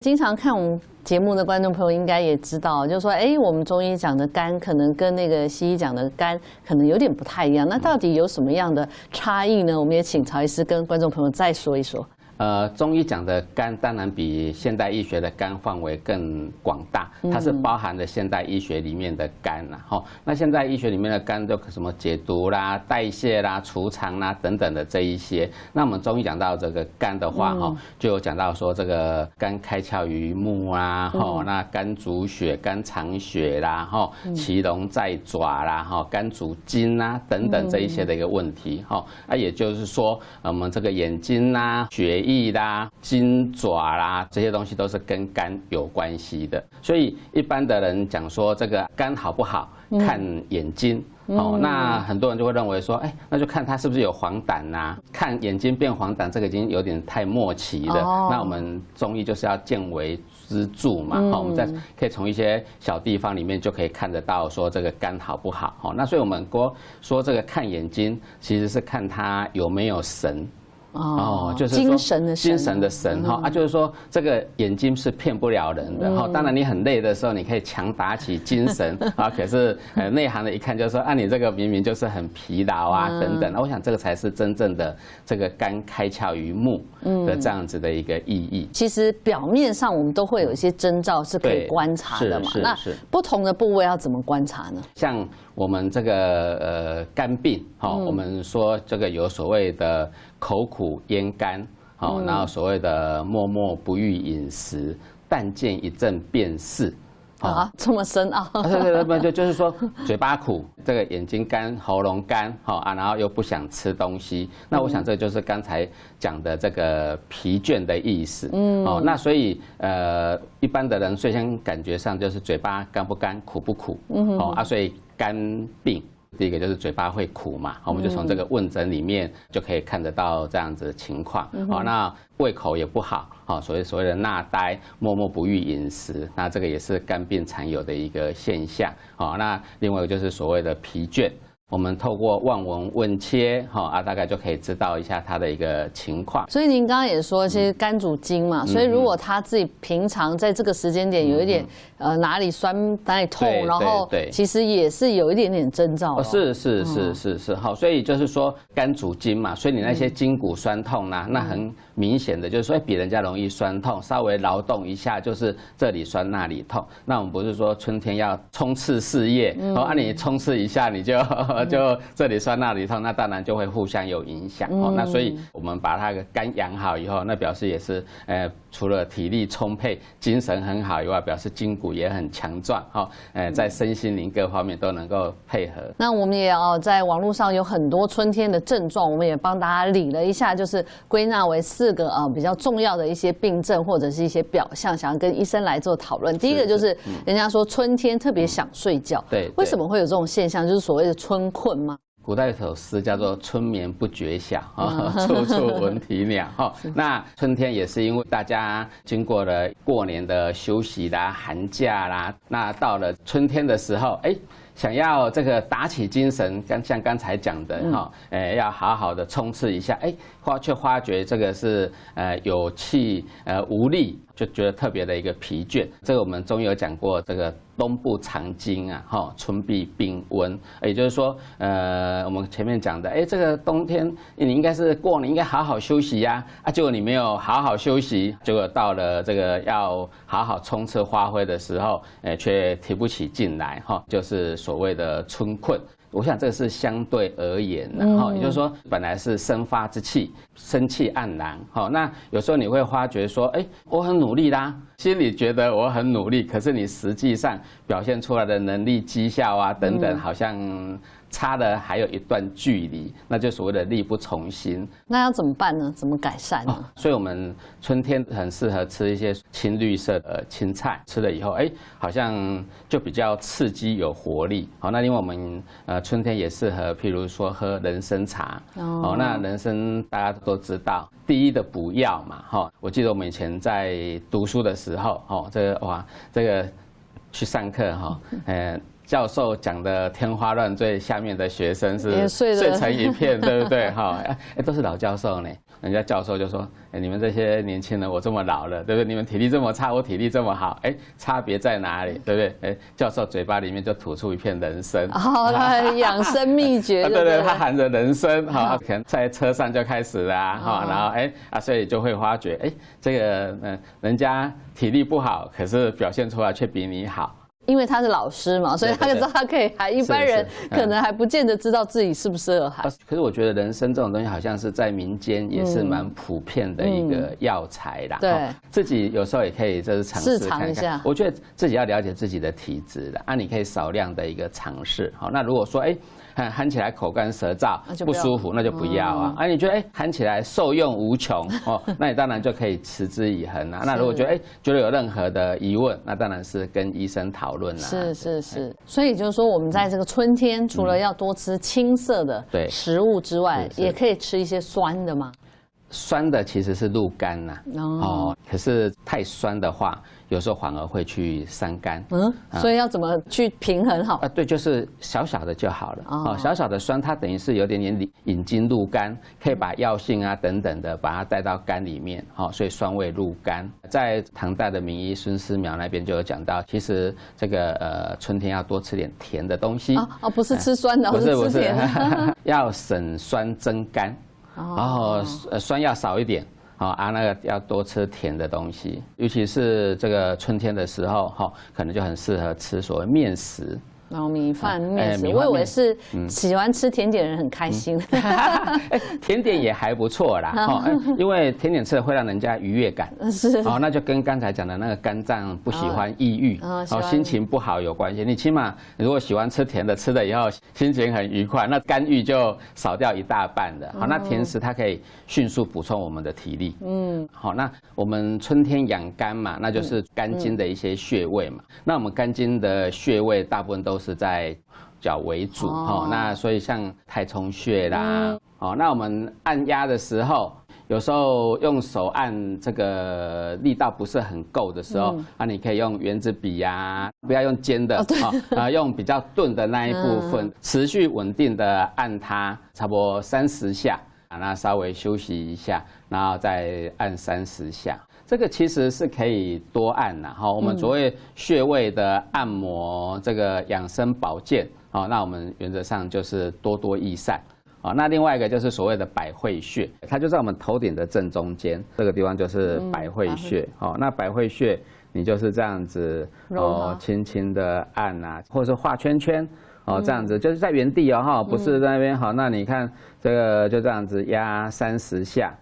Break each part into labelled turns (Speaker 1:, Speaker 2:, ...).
Speaker 1: 经常看我们节目的观众朋友应该也知道，就是说，我们中医讲的肝可能跟那个西医讲的肝可能有点不太一样。那到底有什么样的差异呢？我们也请曹医师跟观众朋友再说一说。
Speaker 2: 中医讲的肝当然比现代医学的肝范围更广大，它是包含了现代医学里面的肝啦。那现代医学里面的肝就什么解毒啦、代谢啦、储藏啦等等的这一些。那我们中医讲到这个肝的话，就有讲到说这个肝开窍于目啦，那肝主血、肝藏血啦，其龙在爪啦，肝主筋啦等等这一些的一个问题。也就是说，我们这个眼睛啦、血液啦、筋爪啦，这些东西都是跟肝有关系的。所以一般的人讲说这个肝好不好，看眼睛。那很多人就会认为说，那就看他是不是有黄疸呐？看眼睛变黄疸，这个已经有点太末期了。那我们中医就是要见微知著嘛。我们可以从一些小地方里面就可以看得到说这个肝好不好。那所以我们说这个看眼睛，其实是看他有没有神。就是说精神的神就是说这个眼睛是骗不了人的当然你很累的时候，你可以强打起精神可是内行的一看就说你这个明明就是很疲劳等等。我想这个才是真正的这个肝开窍于目的这样子的一个意义。
Speaker 1: 其实表面上我们都会有一些征兆是可以观察的嘛。那不同的部位要怎么观察呢？
Speaker 2: 像我们这个肝病我们说这个有所谓的口苦咽干，然后所谓的默默不欲饮食，但见一阵便是。
Speaker 1: 这么深奥？
Speaker 2: 对，就是说嘴巴苦，这个眼睛干、喉咙干，然后又不想吃东西。那我想这就是刚才讲的这个疲倦的意思。那所以一般的人最先感觉上就是嘴巴干不干、苦不苦。所以肝病。第一个就是嘴巴会苦嘛，我们就从这个问诊里面就可以看得到这样子的情况。那胃口也不好，所谓的纳呆、默默不欲饮食，那这个也是肝病常有的一个现象。那另外一个就是所谓的疲倦。我们透过望闻问切，大概就可以知道一下他的一个情况。
Speaker 1: 所以您刚刚也说，其实肝主筋嘛，所以如果他自己平常在这个时间点有一点哪里酸哪里痛，然后其实也是有一点点征兆。
Speaker 2: 是，所以就是说肝主筋嘛，所以你那些筋骨酸痛啊，那很明显的就是说比人家容易酸痛，稍微劳动一下就是这里酸那里痛。那我们不是说春天要冲刺事业，你冲刺一下你就这里酸那里痛，那当然就会互相有影响。那所以我们把它的肝养好以后，那表示也是除了体力充沛、精神很好以外，表示筋骨也很强壮。在身心灵各方面都能够配合。
Speaker 1: 那我们也在网络上有很多春天的症状，我们也帮大家理了一下，就是归纳为4个比较重要的一些病症或者是一些表象，想要跟医生来做讨论。第一个就是人家说春天特别想睡觉，
Speaker 2: 对，
Speaker 1: 为什么会有这种现象？就是所谓的春困吗？
Speaker 2: 古代有首诗叫做"春眠不觉晓，处处闻啼鸟"。那春天也是因为大家经过了过年的休息啦、寒假啦，那到了春天的时候，想要这个打起精神，像刚才讲的要好好的冲刺一下，却发觉这个是有气无力，就觉得特别的一个疲倦。这个我们中医有讲过，这个冬不藏精春必病温，也就是说我们前面讲的，这个冬天你应该是过年应该好好休息呀，结果你没有好好休息，结果到了这个要好好冲刺发挥的时候，却提不起劲来，就是所谓的春困。我想这个是相对而言的，也就是说本来是生发之气，生气盎然，那有时候你会发觉说，我很努力啦，心里觉得我很努力，可是你实际上表现出来的能力、绩效等等，好像差了还有一段距离，那就所谓的力不从心。
Speaker 1: 那要怎么办呢？怎么改善呢？
Speaker 2: 所以我们春天很适合吃一些青绿色的青菜，吃了以后，好像就比较刺激有活力。那另外我们春天也适合，譬如说喝人参茶。那人参大家都知道，第一的补药嘛。我记得我们以前在读书的时候，这个去上课教授讲的天花乱坠，下面的学生是
Speaker 1: 睡
Speaker 2: 成一片，对不对？哈，都是老教授呢。人家教授就说：“你们这些年轻人，我这么老了，对不对？你们体力这么差，我体力这么好，差别在哪里？对不对？教授嘴巴里面就吐出一片人参。
Speaker 1: 哦，他养生秘诀，
Speaker 2: 对，他含着人参，哈，可能在车上就开始啦，哈，然后所以就会发觉，这个人家体力不好，可是表现出来却比你好。”
Speaker 1: 因为他是老师嘛，所以他就知道他可以喊。一般人可能还不见得知道自己适不适合喊。
Speaker 2: 可是我觉得人参这种东西好像是在民间也是蛮普遍的一个药材啦。
Speaker 1: 对，
Speaker 2: 自己有时候也可以就是尝试看看。我觉得自己要了解自己的体质的，你可以少量的一个尝试。好，那如果说喊起来口干舌燥不舒服，那就不要啊。你觉得喊起来受用无穷哦，那你当然就可以持之以恒啊。那如果觉得有任何的疑问，那当然是跟医生讨论啊。
Speaker 1: 是，所以就是说我们在这个春天，除了要多吃青色的食物之外，也可以吃一些酸的吗？
Speaker 2: 酸的其实是入肝呐，可是太酸的话，有时候反而会去伤肝。
Speaker 1: 所以要怎么去平衡好？
Speaker 2: 对，就是小小的就好了。小小的酸，它等于是有点引经入肝，可以把药性啊等等的把它带到肝里面。所以酸味入肝。在唐代的名医孙思邈那边就有讲到，其实这个春天要多吃点甜的东西。
Speaker 1: 不是吃酸的，不是吃甜的，
Speaker 2: 要省酸增甘。然后酸要少一点，那个要多吃甜的东西，尤其是这个春天的时候，可能就很适合吃所谓面食。
Speaker 1: 然后米饭、面食，我以为是喜欢吃甜点的人很开心。
Speaker 2: 甜点也还不错啦，因为甜点吃了会让人家愉悦感。
Speaker 1: 是，
Speaker 2: 那就跟刚才讲的那个肝脏不喜欢抑郁，心情不好有关系。你起码如果喜欢吃甜的，吃了以后心情很愉快，那肝郁就少掉一大半的。那甜食它可以迅速补充我们的体力。好，那我们春天养肝嘛，那就是肝经的一些穴位嘛。那我们肝经的穴位大部分都是在脚为主，那所以像太冲穴啦，那我们按压的时候，有时候用手按这个力道不是很够的时候，你可以用圆珠笔啊，不要用尖的，用比较钝的那一部分，持续稳定的按它，差不多30下，那稍微休息一下，然后再按30下。这个其实是可以多按啦，我们所谓穴位的按摩，这个养生保健，那我们原则上就是多多益善。那另外一个就是所谓的百会穴，它就在我们头顶的正中间，这个地方就是百会穴。那百会穴你就是这样子轻轻的按啊，或者是画圈圈，这样子就是在原地不是在那边。那你看这个就这样子压30下。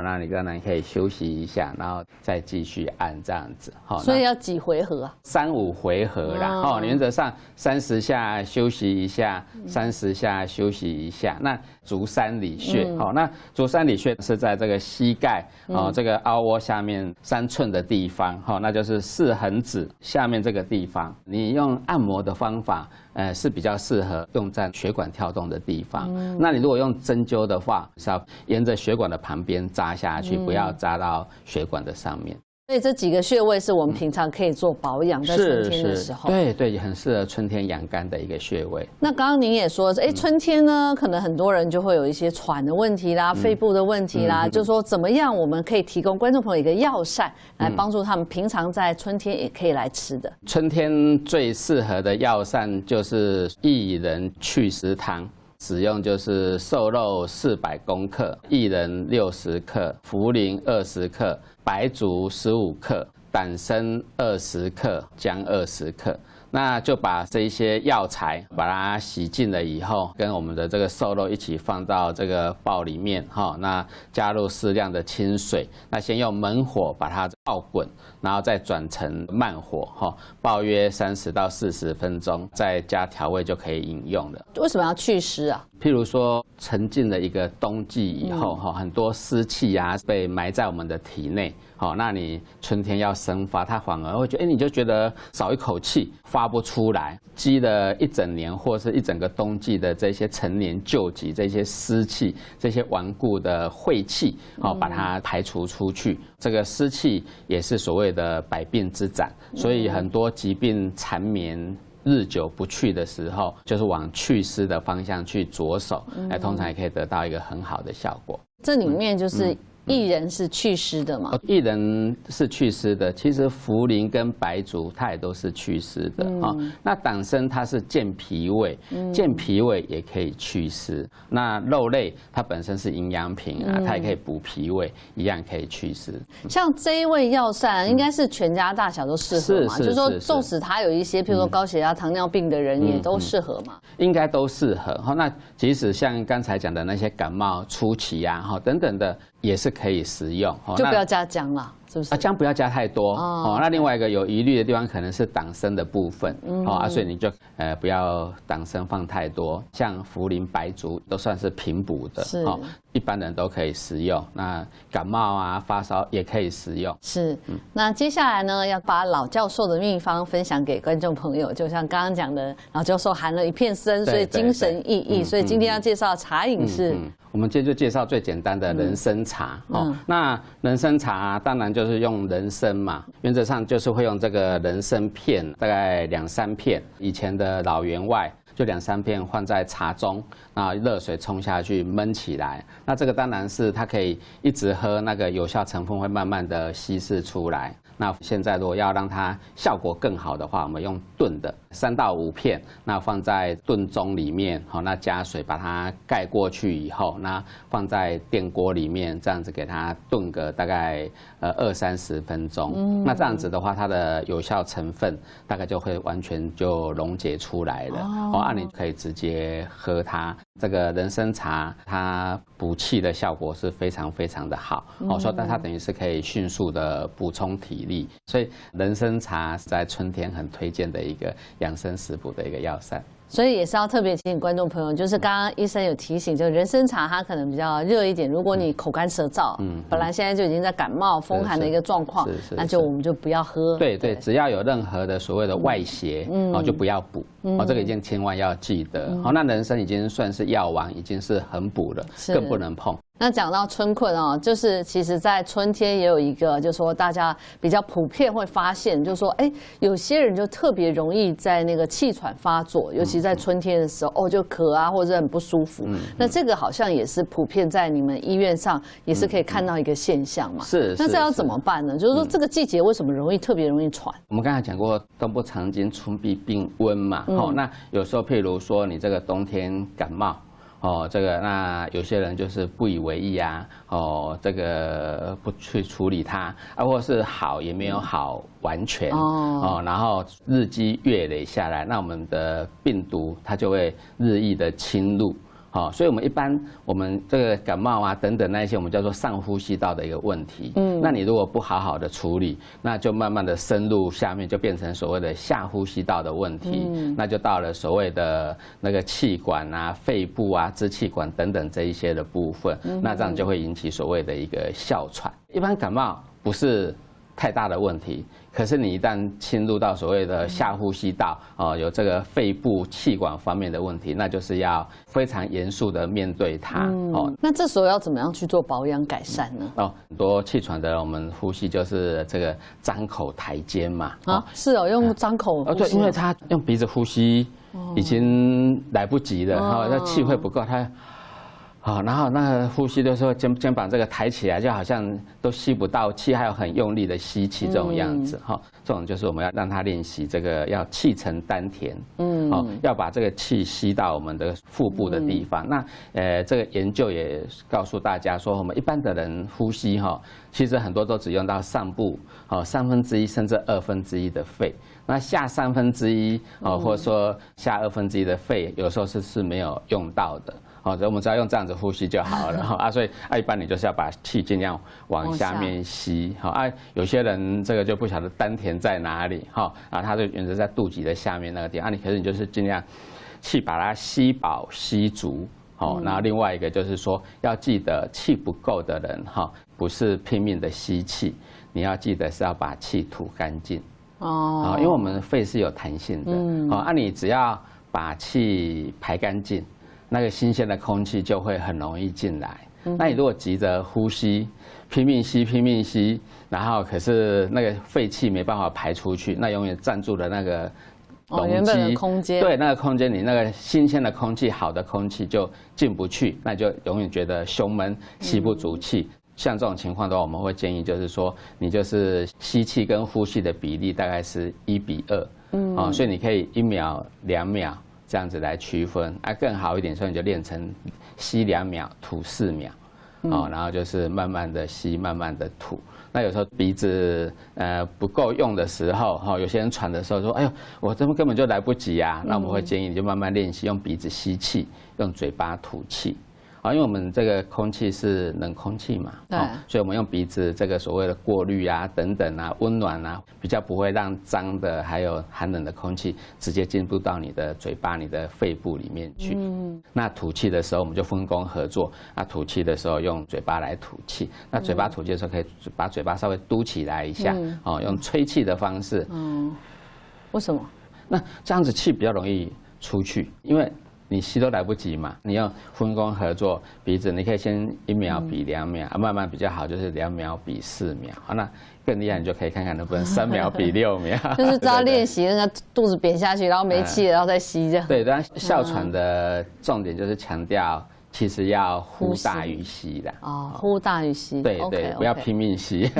Speaker 2: 那你当然可以休息一下，然后再继续按这样子。
Speaker 1: 所以要几回合啊
Speaker 2: ？3、5回合啦。原则上30下休息一下，30下休息一下。那足三里穴，那足三里穴是在这个膝盖这个凹窝下面3寸的地方，那就是四横指下面这个地方。你用按摩的方法，是比较适合用在血管跳动的地方。那你如果用针灸的话，是要沿着血管的旁边扎下去，不要扎到血管的上面。
Speaker 1: 所以这几个穴位是我们平常可以做保养，在春天的时候，
Speaker 2: 对，很适合春天养肝的一个穴位。
Speaker 1: 那刚刚您也说，春天呢，可能很多人就会有一些喘的问题啦、肺部的问题啦，就是说怎么样我们可以提供观众朋友一个药膳，来帮助他们平常在春天也可以来吃的。
Speaker 2: 春天最适合的药膳就是薏仁祛湿汤。使用就是瘦肉400公克，薏仁60克，茯苓20克，白术15克，党参20克，姜20克。那就把这一些药材把它洗净了以后，跟我们的这个瘦肉一起放到这个煲里面那加入适量的清水，那先用猛火把它爆滚，然后再转成慢火爆约30到40分钟，再加调味就可以饮用了。
Speaker 1: 为什么要祛湿啊？
Speaker 2: 譬如说沉浸了一个冬季以后很多湿气被埋在我们的体内，那你春天要生发，它反而会觉得你就觉得少一口气发不出来，积了一整年或是一整个冬季的这些陈年旧疾，这些湿气，这些顽固的晦气把它排除出去。这个湿气也是所谓的百病之长，所以很多疾病缠绵日久不去的时候，就是往祛湿的方向去着手，通常也可以得到一个很好的效果。
Speaker 1: 这里面就是薏仁是祛湿的嘛？
Speaker 2: 薏仁是祛湿的，其实茯苓跟白术它也都是祛湿的啊。那党参它是健脾胃，健脾胃也可以祛湿。那肉类它本身是营养品啊，它也可以补脾胃，一样可以祛湿。
Speaker 1: 像这一味药膳，应该是全家大小都适合嘛？就是说，纵使它有一些，譬如说高血压、糖尿病的人，也都适合嘛？
Speaker 2: 应该都适合。那即使像刚才讲的那些感冒初期啊，等等的。也是可以食用，
Speaker 1: 就不要加姜了，是不是？
Speaker 2: 姜不要加太多哦。那另外一个有疑虑的地方可能是党参的部分，所以你就不要党参放太多，像茯苓、白术都算是平补的，一般人都可以食用。那感冒啊、发烧也可以食用。
Speaker 1: 是，那接下来呢，要把老教授的秘方分享给观众朋友。就像刚刚讲的，老教授含了一片参，所以精神奕奕。所以今天要介绍的茶饮是。
Speaker 2: 我们今天就介绍最简单的人参茶那人参茶当然就是用人参嘛，原则上就是会用这个人参片，大概2、3片。以前的老员外就2、3片放在茶中，那热水冲下去焖起来。那这个当然是它可以一直喝，那个有效成分会慢慢的稀释出来。那现在如果要让它效果更好的话，我们用炖的3到5片，那放在炖盅里面，那加水把它盖过去以后，那放在电锅里面，这样子给它炖个大概20、30分钟。那这样子的话，它的有效成分大概就会完全就溶解出来了。你可以直接喝它。这个人参茶它补气的效果是非常非常的好所以它等于是可以迅速的补充体力，所以人参茶是在春天很推荐的一个养生食补的一个药膳。
Speaker 1: 所以也是要特别提醒观众朋友，就是刚刚医生有提醒，就人参茶它可能比较热一点，如果你口干舌燥，本来现在就已经在感冒风寒的一个状况，那就我们就不要喝。对，
Speaker 2: 只要有任何的所谓的外邪，就不要补。这个一定千万要记得。那人参已经算是药王，已经是很补了，更不能碰。
Speaker 1: 那讲到春困就是其实在春天也有一个，就是说大家比较普遍会发现，就是说，有些人就特别容易在那个气喘发作，尤其在春天的时候，就咳啊，或者很不舒服。那这个好像也是普遍在你们医院上也是可以看到一个现象嘛。那这要怎么办呢？就是说这个季节为什么特别容易喘？
Speaker 2: 我们刚才讲过，冬不常经，春必病温嘛。那有时候譬如说你这个冬天感冒。这个那有些人就是不以为意啊，这个不去处理它啊，或是好也没有好完全然后日积月累下来，那我们的病毒它就会日益的侵入。所以我们这个感冒啊等等那一些，我们叫做上呼吸道的一个问题。那你如果不好好的处理，那就慢慢的深入下面，就变成所谓的下呼吸道的问题。那就到了所谓的那个气管啊、肺部啊、支气管等等这一些的部分。那这样就会引起所谓的一个哮喘。一般感冒不是太大的问题，可是你一旦侵入到所谓的下呼吸道有这个肺部气管方面的问题，那就是要非常严肃的面对它
Speaker 1: 那这时候要怎么样去做保养改善呢？
Speaker 2: 很多气喘的人，我们呼吸就是这个张口抬肩嘛。
Speaker 1: 是用张口呼吸。
Speaker 2: 对，因为他用鼻子呼吸已经来不及了，那气会不够，他。然后那个呼吸的时候，肩膀这个抬起来，就好像都吸不到气，还有很用力的吸气这种样子这种就是我们要让他练习这个要气沉丹田，要把这个气吸到我们的腹部的地方。那这个研究也告诉大家说，我们一般的人呼吸其实很多都只用到上部1/3甚至1/2的肺，那下1/3或者说下1/2的肺，有时候是没有用到的。我们只要用这样子呼吸就好了所以一般你就是要把气尽量往下面吸有些人这个就不晓得丹田在哪里他就原则在肚脐的下面那个地方可是你就是尽量气把它吸饱吸足然后另外一个就是说要记得气不够的人不是拼命的吸气，你要记得是要把气吐干净因为我们肺是有弹性的你只要把气排干净，那个新鲜的空气就会很容易进来。那你如果急着呼吸，拼命吸，然后可是那个废气没办法排出去，那永远占住了那个
Speaker 1: 原本的空间，
Speaker 2: 对，那个空间你那个新鲜的空气、好的空气就进不去，那就永远觉得胸闷、吸不足气。像这种情况的话，我们会建议就是说，你就是吸气跟呼气的比例大概是1:2，所以你可以1秒、2秒这样子来区分。更好一点，所以你就练成吸2秒、吐4秒，然后就是慢慢的吸，慢慢的吐。那有时候鼻子不够用的时候，有些人喘的时候说，哎呦，我这根本就来不及啊。那我们会建议你就慢慢练习，用鼻子吸气，用嘴巴吐气。因为我们这个空气是冷空气嘛，所以我们用鼻子这个所谓的过滤啊、等等啊、温暖啊，比较不会让脏的还有寒冷的空气直接进入到你的嘴巴、你的肺部里面去。那吐气的时候，我们就分工合作。那吐气的时候用嘴巴来吐气，那嘴巴吐气的时候可以把嘴巴稍微嘟起来一下，用吹气的方式。
Speaker 1: 为什么？
Speaker 2: 那这样子气比较容易出去，因为你吸都来不及嘛，你要分工合作，鼻子你可以先1秒比2秒，慢慢比较好，就是2秒比4秒。那更厉害，你就可以看看能不能3秒比6秒。
Speaker 1: 就是知道练习那个肚子扁下去，然后没气了，然后再吸这样。
Speaker 2: 对，当然哮喘的重点就是强调，其实要呼大于吸的。
Speaker 1: 呼大于吸。
Speaker 2: 对对，不要拼命吸。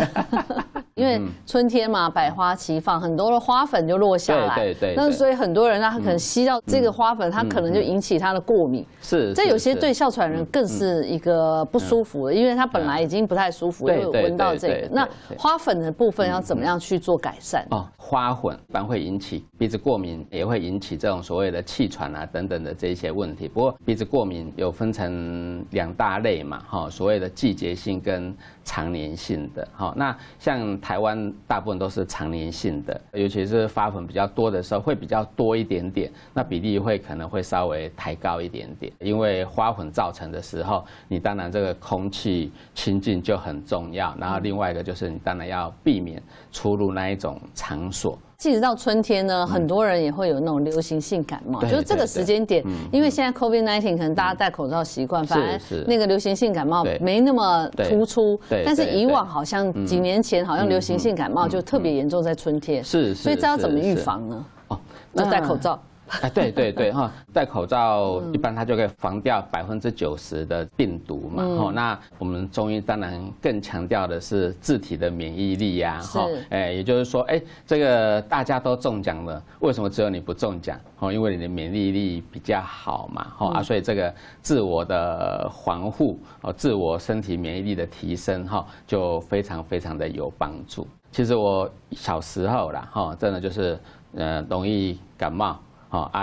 Speaker 1: 因为春天嘛，百花齐放，很多的花粉就落下来。
Speaker 2: 对。
Speaker 1: 那所以很多人他可能吸到这个花粉，他可能就引起他的过敏。
Speaker 2: 是。
Speaker 1: 这有些对哮喘人更是一个不舒服的，因为他本来已经不太舒服，又闻到这个。那花粉的部分要怎么样去做改善？
Speaker 2: 花粉一般会引起鼻子过敏，也会引起这种所谓的气喘啊等等的这一些问题。不过鼻子过敏有分成2大类嘛，所谓的季节性跟常年性的。那像台湾大部分都是常年性的，尤其是花粉比较多的时候会比较多一点点，那比例可能会稍微抬高一点点。因为花粉造成的时候，你当然这个空气清净就很重要，然后另外一个就是你当然要避免出入那一种场所。
Speaker 1: 即使到春天呢，很多人也会有那种流行性感冒，就是这个时间点，因为现在 COVID-19 可能大家戴口罩习惯，反而那个流行性感冒没那么突出。但是以往好像几年前，好像流行性感冒就特别严重在春天。所以这要怎么预防呢？就戴口罩。
Speaker 2: 对，戴口罩一般它就可以防掉90%的病毒嘛。那我们中医当然更强调的是自体的免疫力呀。也就是说，这个大家都中奖了，为什么只有你不中奖？因为你的免疫力比较好嘛。所以这个自我的防护，自我身体免疫力的提升，就非常非常的有帮助。其实我小时候啦，真的就是容易感冒。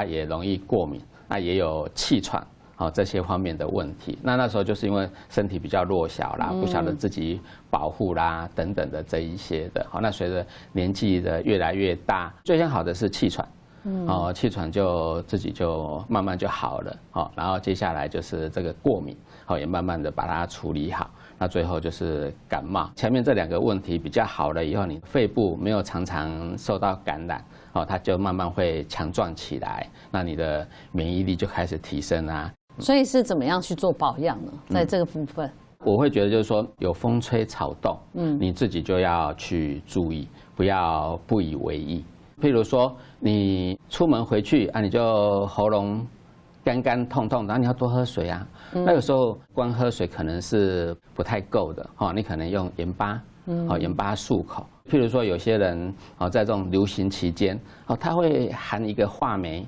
Speaker 2: 也容易过敏，也有气喘，这些方面的问题。那时候就是因为身体比较弱小啦，不晓得自己保护啦等等的这一些的。那随着年纪的越来越大，最先好的是气喘，气喘就自己就慢慢就好了。然后接下来就是这个过敏，也慢慢的把它处理好。那最后就是感冒，前面这2个问题比较好了以后，你肺部没有常常受到感染，它就慢慢会强壮起来，那你的免疫力就开始提升啊。
Speaker 1: 所以是怎么样去做保养呢？在这个部分，
Speaker 2: 我会觉得就是说，有风吹草动，你自己就要去注意，不要不以为意。譬如说，你出门回去你就喉咙干干痛痛，然后你要多喝水啊。那有时候光喝水可能是不太够的，你可能用盐巴，盐巴漱口。譬如说有些人在这种流行期间，他会含一个话梅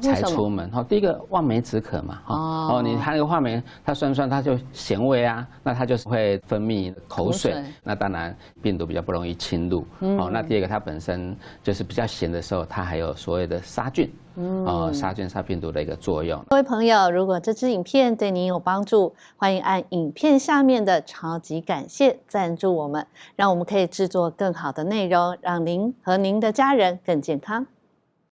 Speaker 2: 才出门。第一个望梅止渴嘛，你含一个话梅，它酸酸，它就咸味啊，那它就是会分泌口水，那当然病毒比较不容易侵入。那第二个它本身就是比较咸的时候，它还有所谓的杀菌。杀菌杀病毒的一个作用。
Speaker 1: 各位朋友，如果这支影片对您有帮助，欢迎按影片下面的超级感谢赞助我们，让我们可以制作更好的内容，让您和您的家人更健康。